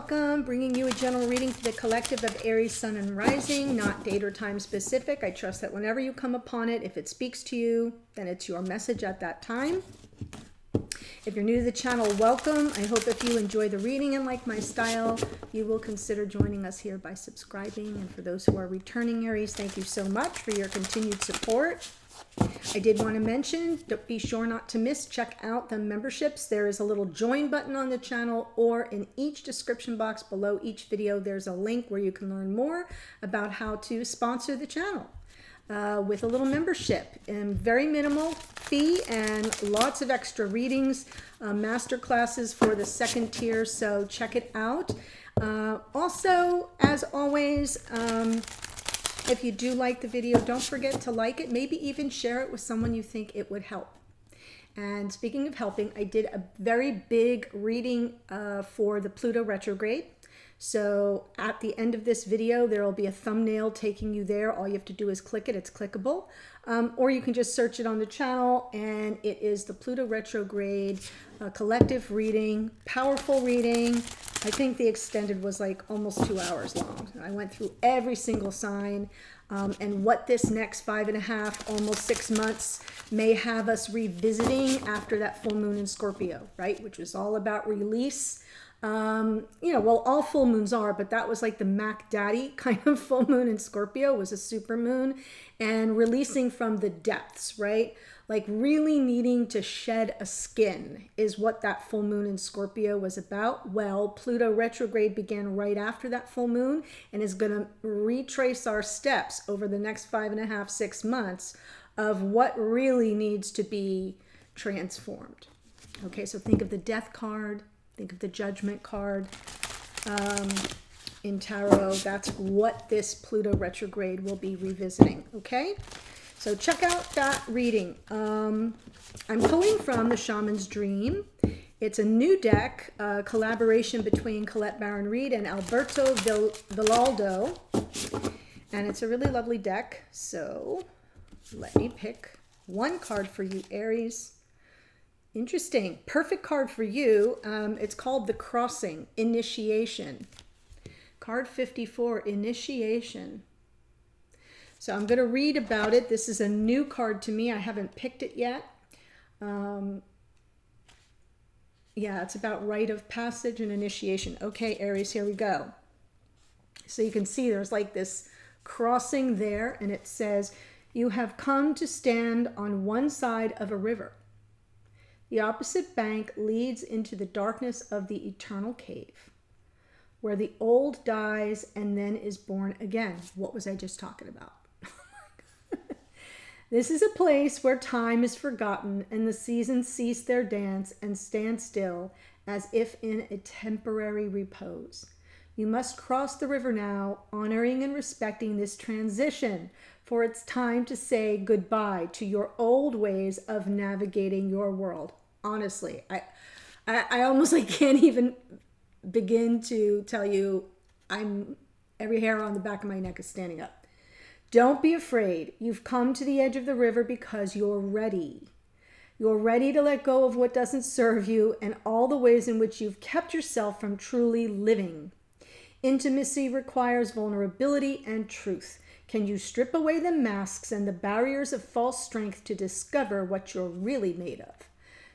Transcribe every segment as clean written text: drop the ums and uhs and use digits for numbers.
welcome. Bringing you a general reading for the collective of Aries, Sun, and Rising, not date or time specific. I trust that whenever you come upon it, if it speaks to you, then it's your message at that time. If you're new to the channel, welcome. I hope if you enjoy the reading and like my style, you will consider joining us here by subscribing. And for those who are returning Aries, thank you so much for your continued support. I did want to mention, be sure not to miss, check out the memberships. There is a little join button on the channel, or in each description box below each video, there's a link where you can learn more about how to sponsor the channel with a little membership. And very minimal fee and lots of extra readings, master classes for the second tier, so check it out. Also, as always, if you do like the video, don't forget to like it, maybe even share it with someone you think it would help. And speaking of helping, I did a very big reading for the Pluto retrograde. So at the end of this video, there will be a thumbnail taking you there. All you have to do is click it. It's clickable. Or you can just search it on the channel, and it is the Pluto retrograde collective reading, powerful reading. I think the extended was like almost 2 hours long. I went through every single sign and what this next 5.5, almost 6 months may have us revisiting after that full moon in Scorpio, right? Which was all about release. You know, well, all full moons are, but that was like the Mac Daddy kind of full moon in Scorpio, was a super moon, and releasing from the depths, right? Like really needing to shed a skin is what that full moon in Scorpio was about. Well, Pluto retrograde began right after that full moon and is going to retrace our steps over the next 5.5, 6 months of what really needs to be transformed. Okay, so think of the Death card. Think of the Judgment card in Tarot. That's what this Pluto retrograde will be revisiting, okay? So check out that reading. I'm pulling from the Shaman's Dream. It's a new deck, collaboration between Colette Baron-Reid and Alberto Villaldo. And it's a really lovely deck. So let me pick one card for you, Aries. Interesting. Perfect card for you. It's called The Crossing, Initiation. Card 54, Initiation. So I'm going to read about it. This is a new card to me. I haven't picked it yet. Yeah, it's about rite of passage and initiation. Okay, Aries, here we go. So you can see there's like this crossing there, and it says, you have come to stand on one side of a river. The opposite bank leads into the darkness of the eternal cave, where the old dies and then is born again. What was I just talking about? This is a place where time is forgotten and the seasons cease their dance and stand still as if in a temporary repose. You must cross the river now, honoring and respecting this transition, for it's time to say goodbye to your old ways of navigating your world. Honestly, I almost like can't even begin to tell you, every hair on the back of my neck is standing up. Don't be afraid. You've come to the edge of the river because you're ready. You're ready to let go of what doesn't serve you and all the ways in which you've kept yourself from truly living. Intimacy requires vulnerability and truth. Can you strip away the masks and the barriers of false strength to discover what you're really made of?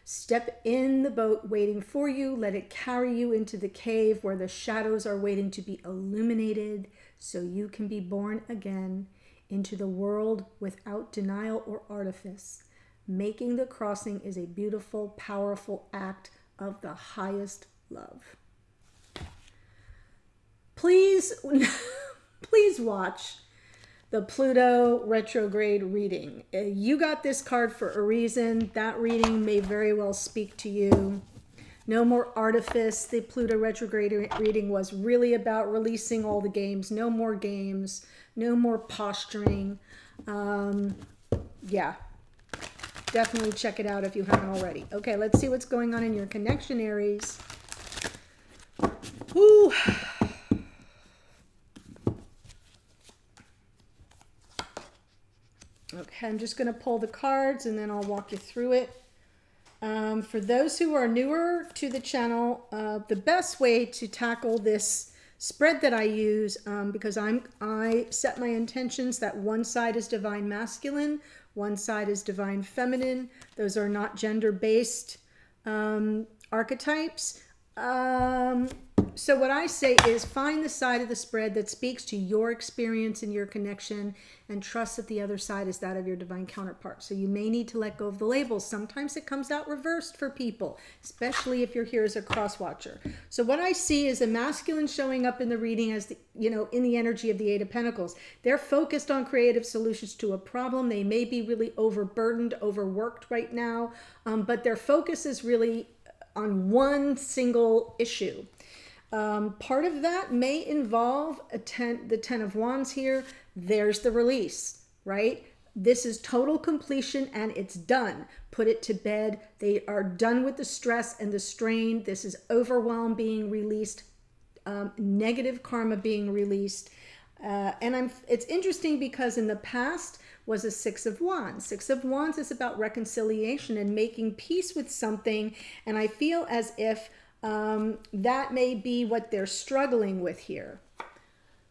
Step in the boat waiting for you. Let it carry you into the cave where the shadows are waiting to be illuminated so you can be born again into the world without denial or artifice. Making the crossing is a beautiful, powerful act of the highest love. Please, please watch the Pluto retrograde reading. You got this card for a reason. That reading may very well speak to you. No more artifice. The Pluto retrograde reading was really about releasing all the games. No more games. No more posturing. Yeah. Definitely check it out if you haven't already. Okay, let's see what's going on in your connection, Aries. Whew. Okay, I'm just going to pull the cards and then I'll walk you through it. For those who are newer to the channel, the best way to tackle this spread that I use, because I set my intentions that one side is divine masculine, one side is divine feminine. Those are not gender-based archetypes. So what I say is find the side of the spread that speaks to your experience and your connection, and trust that the other side is that of your divine counterpart. So you may need to let go of the labels. Sometimes it comes out reversed for people, especially if you're here as a cross watcher. So what I see is a masculine showing up in the reading as the, in the energy of the Eight of Pentacles. They're focused on creative solutions to a problem. They may be really overburdened, overworked right now, but their focus is really on one single issue. Part of that may involve the 10 of Wands here. There's the release, right? This is total completion and it's done. Put it to bed. They are done with the stress and the strain. This is overwhelm being released, negative karma being released. It's interesting because in the past was a Six of Wands. Six of Wands is about reconciliation and making peace with something. And I feel as if that may be what they're struggling with here,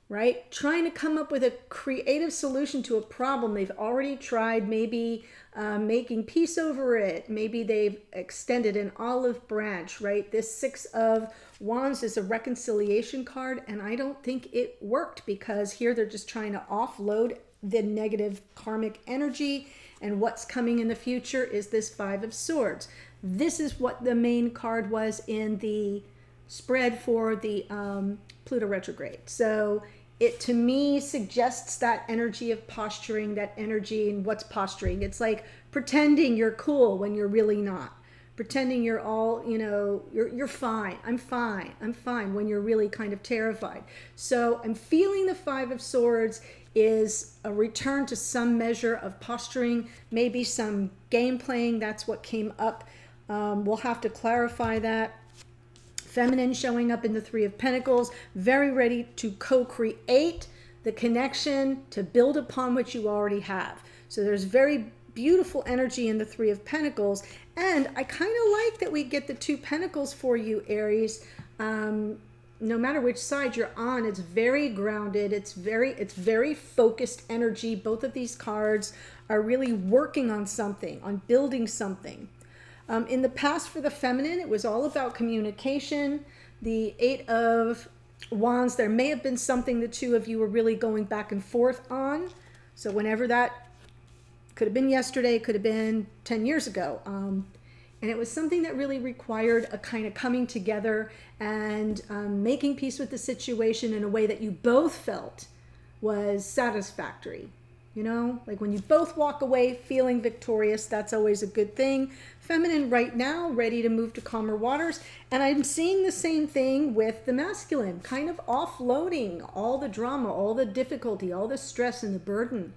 right? Trying to come up with a creative solution to a problem they've already tried, maybe making peace over it. Maybe they've extended an olive branch, right? This Six of Wands is a reconciliation card, and I don't think it worked because here they're just trying to offload the negative karmic energy, and what's coming in the future is this Five of Swords. This is what the main card was in the spread for the Pluto retrograde. So it to me suggests that energy of posturing, that energy. And what's posturing? It's like pretending you're cool when you're really not. Pretending you're all, you're fine. I'm fine when you're really kind of terrified. So I'm feeling the Five of Swords is a return to some measure of posturing, maybe some game playing. That's what came up. We'll have to clarify that. Feminine showing up in the Three of Pentacles, very ready to co-create the connection, to build upon what you already have. So there's very beautiful energy in the Three of Pentacles. And I kind of like that we get the Two Pentacles for you, Aries. No matter which side you're on, it's very grounded. It's very focused energy. Both of these cards are really working on something, on building something. In the past for the feminine, it was all about communication. The Eight of Wands, there may have been something the two of you were really going back and forth on. So whenever that could have been yesterday, could have been 10 years ago. And it was something that really required a kind of coming together and making peace with the situation in a way that you both felt was satisfactory. Like when you both walk away feeling victorious, that's always a good thing. Feminine right now, ready to move to calmer waters. And I'm seeing the same thing with the masculine, kind of offloading all the drama, all the difficulty, all the stress and the burden.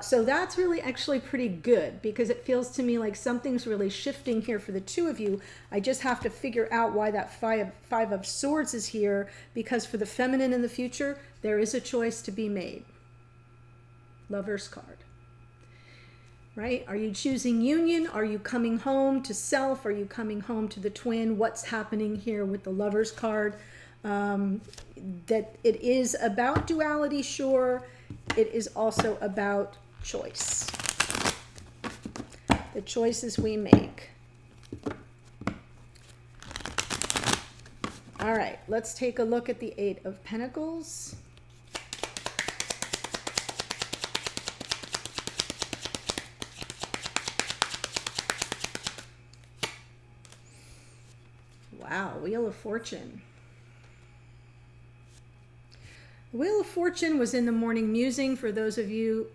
So that's really actually pretty good because it feels to me like something's really shifting here for the two of you. I just have to figure out why that Five of Swords is here, because for the feminine in the future, there is a choice to be made. Lover's card, right? Are you choosing union? Are you coming home to self? Are you coming home to the twin? What's happening here with the Lover's card? That it is about duality, sure. It is also about choice. The choices we make. All right, let's take a look at the Eight of Pentacles. Wow, Wheel of Fortune. The Wheel of Fortune was in the morning musing. For those of you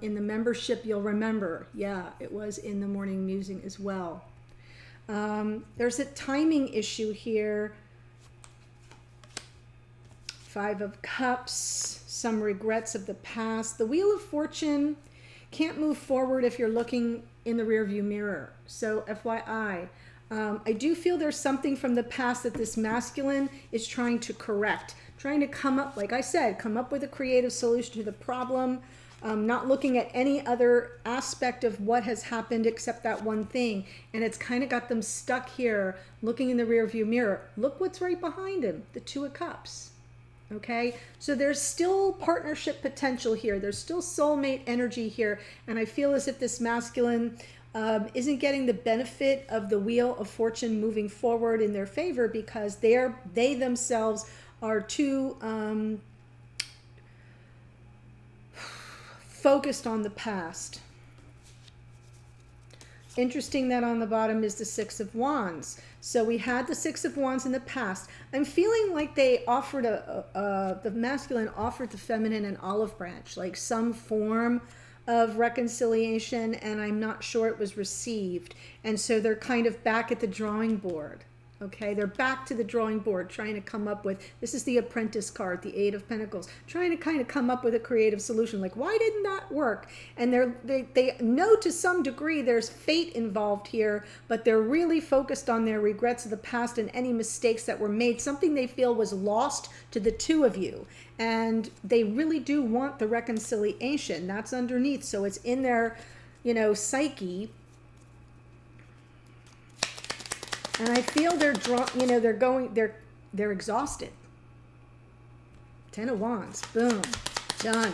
in the membership, you'll remember. Yeah, it was in the morning musing as well. There's a timing issue here. Five of Cups, some regrets of the past. The Wheel of Fortune can't move forward if you're looking in the rearview mirror. So FYI, I do feel there's something from the past that this masculine is trying to correct, trying to come up, like I said, come up with a creative solution to the problem. not looking at any other aspect of what has happened except that one thing. And it's kind of got them stuck here, looking in the rearview mirror. Look what's right behind him, the Two of Cups. Okay, so there's still partnership potential here. There's still soulmate energy here. And I feel as if this masculine isn't getting the benefit of the Wheel of Fortune moving forward in their favor, because they themselves are too focused on the past. Interesting that on the bottom is the Six of Wands. So we had the Six of Wands in the past. I'm feeling like they offered the masculine offered the feminine an olive branch, like some form of reconciliation, and I'm not sure it was received. And so they're kind of back at the drawing board. Okay, they're back to the drawing board, trying to come up with, this is the Apprentice card, the Eight of Pentacles, trying to kind of come up with a creative solution. Like, why didn't that work? And they know to some degree there's fate involved here, but they're really focused on their regrets of the past and any mistakes that were made, something they feel was lost to the two of you. And they really do want the reconciliation. That's underneath. So it's in their, psyche. And I feel they're exhausted. Ten of Wands, boom, done.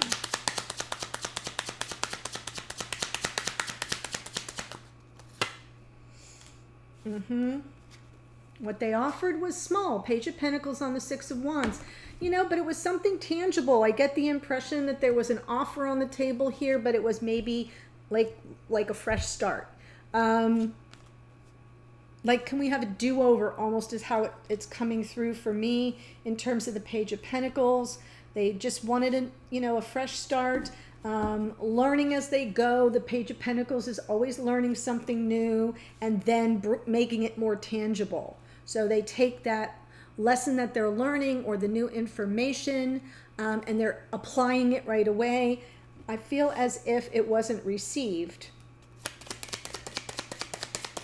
What they offered was small. Page of Pentacles on the Six of Wands. But it was something tangible. I get the impression that there was an offer on the table here, but it was maybe like a fresh start. Like, can we have a do-over, almost is how it's coming through for me in terms of the Page of Pentacles. They just wanted a fresh start, learning as they go. The Page of Pentacles is always learning something new and then making it more tangible. So they take that lesson that they're learning or the new information, and they're applying it right away. I feel as if it wasn't received.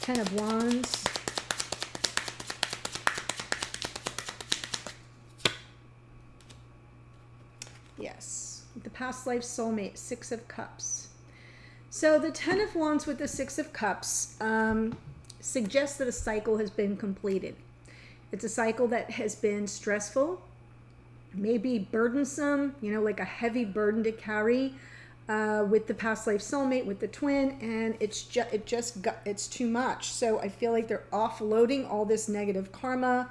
Ten of Wands. Yes, the past life soulmate, Six of Cups. So the Ten of Wands with the Six of Cups suggests that a cycle has been completed. It's a cycle that has been stressful, maybe burdensome, like a heavy burden to carry with the past life soulmate, with the twin, and it's too much. So I feel like they're offloading all this negative karma.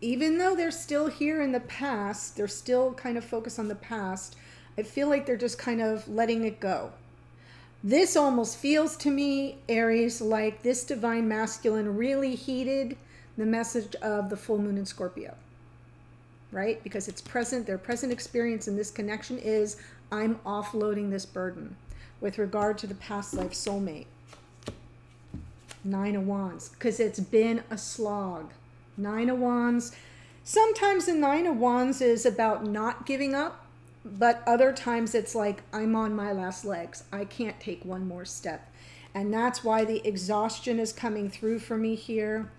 Even though they're still here in the past, they're still kind of focused on the past. I feel like they're just kind of letting it go. This almost feels to me, Aries, like this divine masculine really heeded the message of the full moon in Scorpio, right? Because it's present, their present experience in this connection is, I'm offloading this burden with regard to the past life soulmate. Nine of Wands, because it's been a slog. Nine of Wands. Sometimes the Nine of Wands is about not giving up, but other times it's like, I'm on my last legs. I can't take one more step. And that's why the exhaustion is coming through for me here.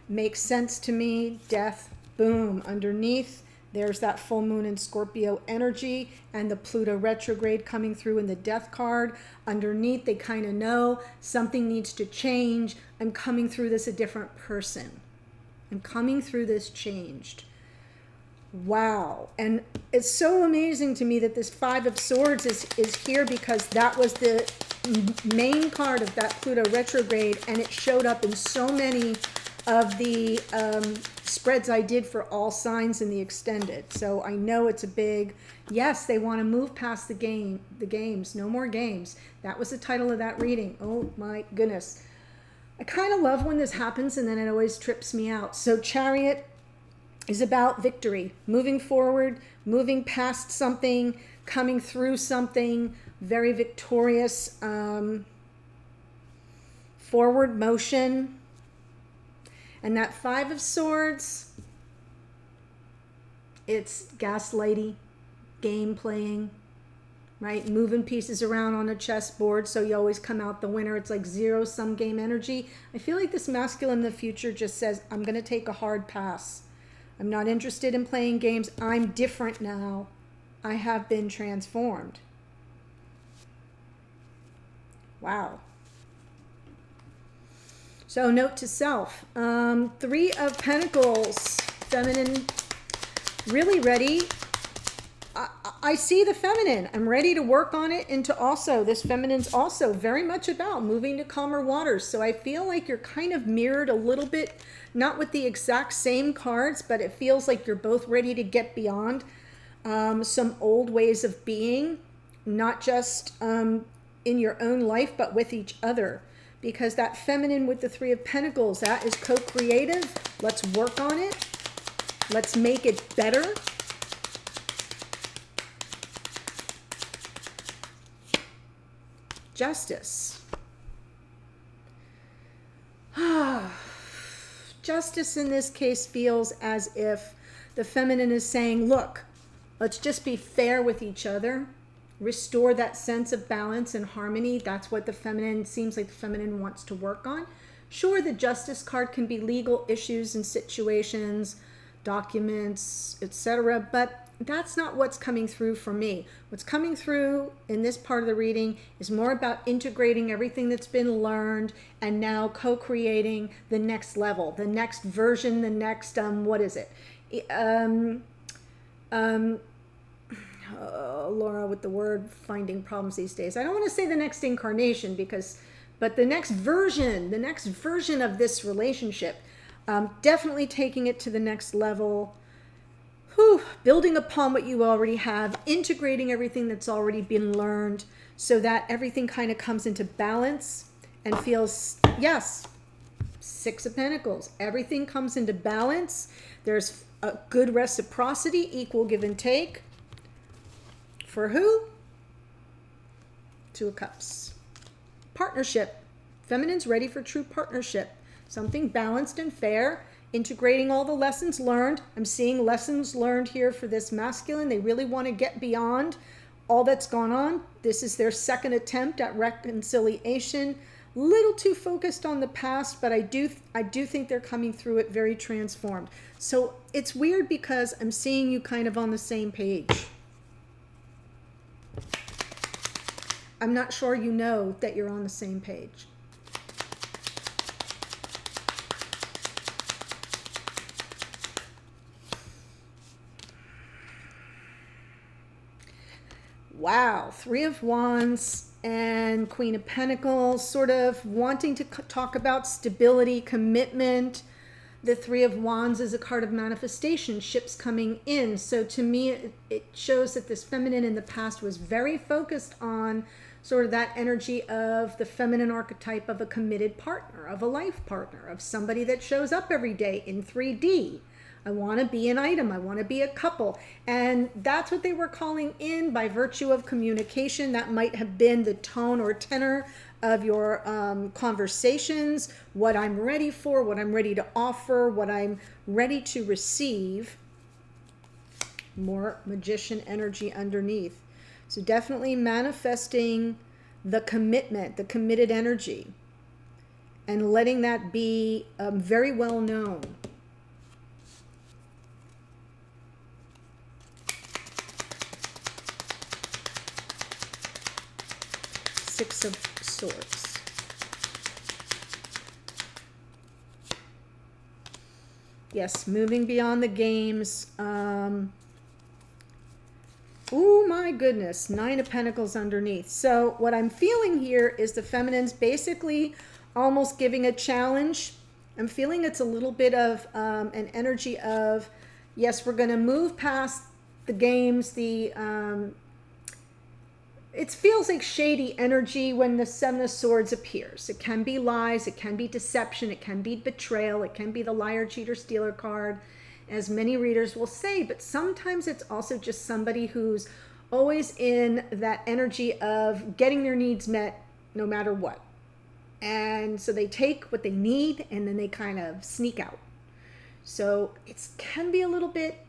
Makes sense to me. Death, boom. Underneath, there's that full moon in Scorpio energy and the Pluto retrograde coming through in the Death card. Underneath, they kind of know something needs to change. I'm coming through this a different person. I'm coming through this changed. Wow. And it's so amazing to me that this Five of Swords is here, because that was the main card of that Pluto retrograde, and it showed up in so many of the spreads I did for all signs in the extended. So I know it's a big, yes, they want to move past the games, no more games. That was the title of that reading. Oh my goodness. I kind of love when this happens, and then it always trips me out. So Chariot is about victory, moving forward, moving past something, coming through something, very victorious, forward motion. And that Five of Swords, it's gaslighty, game playing, right? Moving pieces around on a chessboard, so you always come out the winner. It's like zero-sum game energy. I feel like this masculine in the future just says, I'm going to take a hard pass. I'm not interested in playing games. I'm different now. I have been transformed. Wow. So note to self, 3 of Pentacles, feminine, really ready. I see the feminine. I'm ready to work on it into also, this feminine's also very much about moving to calmer waters. So I feel like you're kind of mirrored a little bit, not with the exact same cards, but it feels like you're both ready to get beyond some old ways of being, not just in your own life, but with each other. Because that feminine with the 3 of Pentacles, that is co-creative. Let's work on it. Let's make it better. Justice. Justice in this case feels as if the feminine is saying, look, let's just be fair with each other. Restore that sense of balance and harmony. That's what the feminine seems like the feminine wants to work on. Sure, the Justice card can be legal issues and situations, documents, etc., but that's not what's coming through for me. What's coming through in this part of the reading is more about integrating everything that's been learned and now co-creating the next level, the next version, the next, what is it? Laura with the word finding problems these days. I don't want to say the next incarnation but the next version of this relationship, definitely taking it to the next level. Building upon what you already have, integrating everything that's already been learned so that everything kind of comes into balance and feels, yes, 6 of Pentacles. Everything comes into balance. There's a good reciprocity, equal give and take. For who? 2 of Cups. Partnership. Feminine's ready for true partnership. Something balanced and fair. Integrating all the lessons learned. I'm seeing lessons learned here for this masculine. They really want to get beyond all that's gone on. This is their second attempt at reconciliation. Little too focused on the past, but I do think they're coming through it very transformed. So it's weird because I'm seeing you kind of on the same page. I'm not sure you know that you're on the same page. Wow, 3 of Wands and Queen of Pentacles, sort of wanting to talk about stability, commitment. The 3 of Wands is a card of manifestation, ships coming in. So to me, it shows that this feminine in the past was very focused on sort of that energy of the feminine archetype of a committed partner, of a life partner, of somebody that shows up every day in 3D. I want to be an item. I want to be a couple. And that's what they were calling in by virtue of communication. That might have been the tone or tenor of your conversations, what I'm ready for, what I'm ready to offer, what I'm ready to receive. More Magician energy underneath. So definitely manifesting the commitment, the committed energy, and letting that be very well known. Six of Swords. Yes, moving beyond the games. Oh my goodness, 9 of Pentacles underneath. So what I'm feeling here is the feminine's basically almost giving a challenge. I'm feeling it's a little bit of an energy of, yes, we're going to move past the games, it feels like shady energy when the 7 of Swords appears. It can be lies, it can be deception, it can be betrayal, it can be the liar, cheater, stealer card, as many readers will say, but sometimes it's also just somebody who's always in that energy of getting their needs met no matter what. And so they take what they need and then they kind of sneak out. So it can be a little bit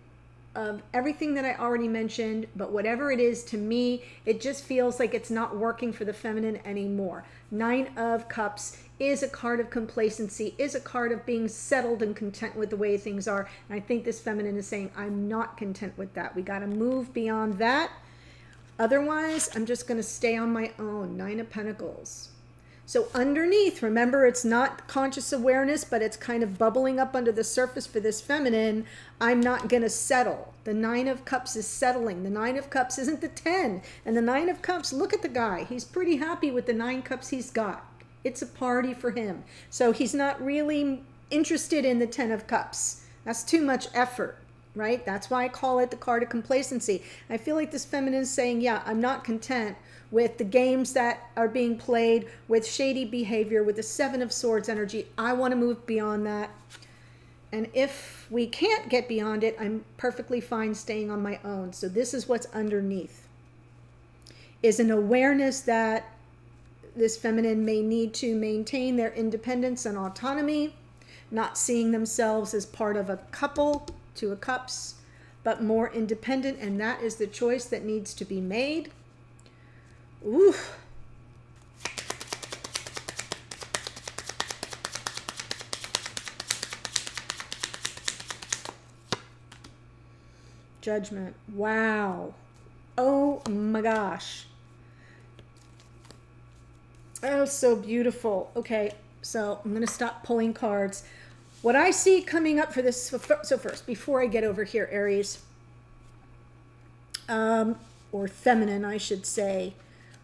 of everything that I already mentioned, but whatever it is, to me, it just feels like it's not working for the feminine anymore. 9 of Cups is a card of complacency, is a card of being settled and content with the way things are. And I think this feminine is saying, I'm not content with that. We got to move beyond that. Otherwise, I'm just going to stay on my own. 9 of Pentacles. So underneath, remember, it's not conscious awareness, but it's kind of bubbling up under the surface for this feminine. I'm not going to settle. The 9 of Cups is settling. The 9 of Cups isn't the 10. And the 9 of Cups, look at the guy. He's pretty happy with the 9 Cups he's got. It's a party for him. So he's not really interested in the 10 of Cups. That's too much effort, right? That's why I call it the card of complacency. I feel like this feminine is saying, yeah, I'm not content with the games that are being played, with shady behavior, with the 7 of Swords energy. I want to move beyond that. And if we can't get beyond it, I'm perfectly fine staying on my own. So this is what's underneath, is an awareness that this feminine may need to maintain their independence and autonomy, not seeing themselves as part of a couple, 2 of Cups, but more independent. And that is the choice that needs to be made. Ooh. Judgment. Wow. Oh my gosh. Oh, so beautiful. Okay, so I'm going to stop pulling cards. What I see coming up for this, so first, before I get over here, Aries, or feminine, I should say,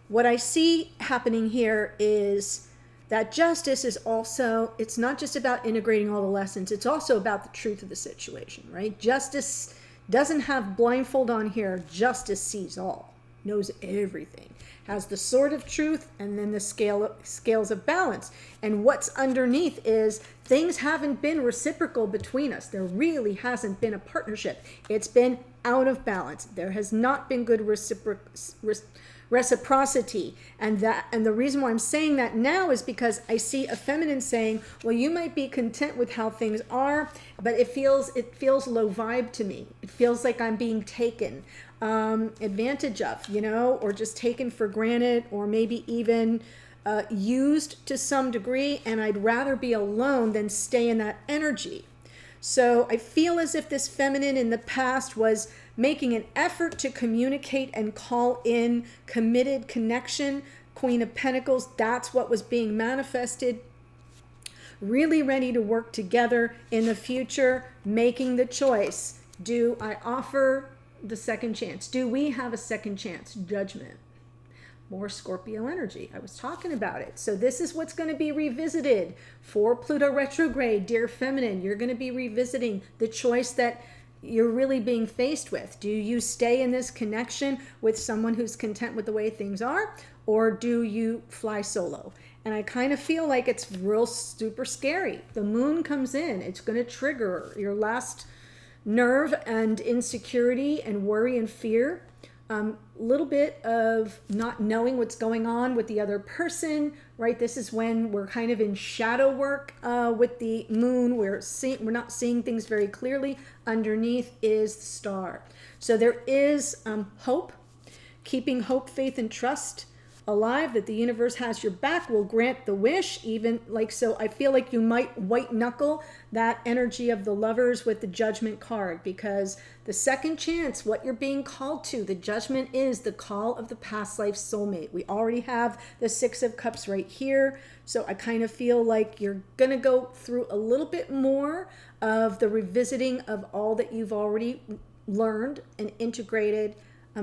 what I see happening here is that justice is also, it's not just about integrating all the lessons, it's also about the truth of the situation, right? Justice doesn't have blindfold on here. Justice sees all, knows everything, has the sword of truth, and then the scales of balance. And what's underneath is things haven't been reciprocal between us. There really hasn't been a partnership. It's been out of balance. There has not been good reciprocity. And the reason why I'm saying that now is because I see a feminine saying, well, you might be content with how things are, but it feels low vibe to me. It feels like I'm being taken advantage of, you know, or just taken for granted, or maybe even used to some degree, and I'd rather be alone than stay in that energy. So I feel as if this feminine in the past was making an effort to communicate and call in committed connection. Queen of Pentacles, that's what was being manifested. Really ready to work together in the future, making the choice. Do I offer the second chance? Do we have a second chance? Judgment. More Scorpio energy. I was talking about it. So this is what's going to be revisited for Pluto retrograde. Dear feminine, you're going to be revisiting the choice that you're really being faced with. Do you stay in this connection with someone who's content with the way things are, or do you fly solo? And I kind of feel like it's real super scary. The moon comes in. It's going to trigger your last nerve and insecurity and worry and fear. Little bit of not knowing what's going on with the other person, right? This is when we're kind of in shadow work with the moon. We're not seeing things very clearly. Underneath is the star. So there is hope, keeping hope, faith, and trust alive, that the universe has your back, will grant the wish, even like, so I feel like you might white knuckle that energy of the Lovers with the Judgment card, because the second chance, what you're being called to, the Judgment is the call of the past life soulmate. We already have the 6 of Cups right here. So I kind of feel like you're going to go through a little bit more of the revisiting of all that you've already learned and integrated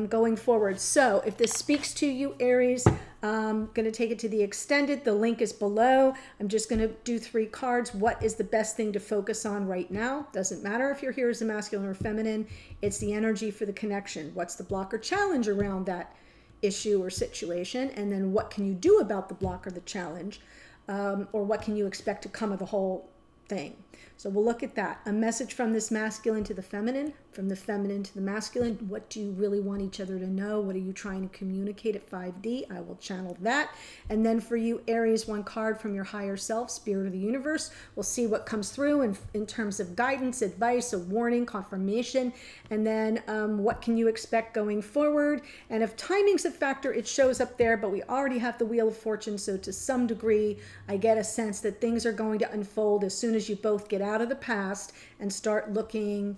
going forward. So if this speaks to you, Aries, I'm going to take it to the extended. The link is below. I'm just going to do 3 cards. What is the best thing to focus on right now? Doesn't matter if you're here as a masculine or feminine. It's the energy for the connection. What's the block or challenge around that issue or situation? And then what can you do about the block or the challenge? Or what can you expect to come of the whole thing. So we'll look at that. A message from this masculine to the feminine, from the feminine to the masculine. What do you really want each other to know? What are you trying to communicate at 5D? I will channel that. And then for you, Aries, one card from your higher self, spirit of the universe. We'll see what comes through in terms of guidance, advice, a warning, confirmation, and then what can you expect going forward. And if timing's a factor, it shows up there, but we already have the Wheel of Fortune. So to some degree, I get a sense that things are going to unfold as soon as you both get out of the past and start looking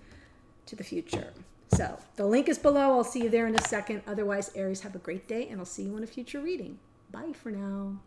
to the future. So the link is below. I'll see you there in a second. Otherwise, Aries, have a great day, and I'll see you in a future reading. Bye for now.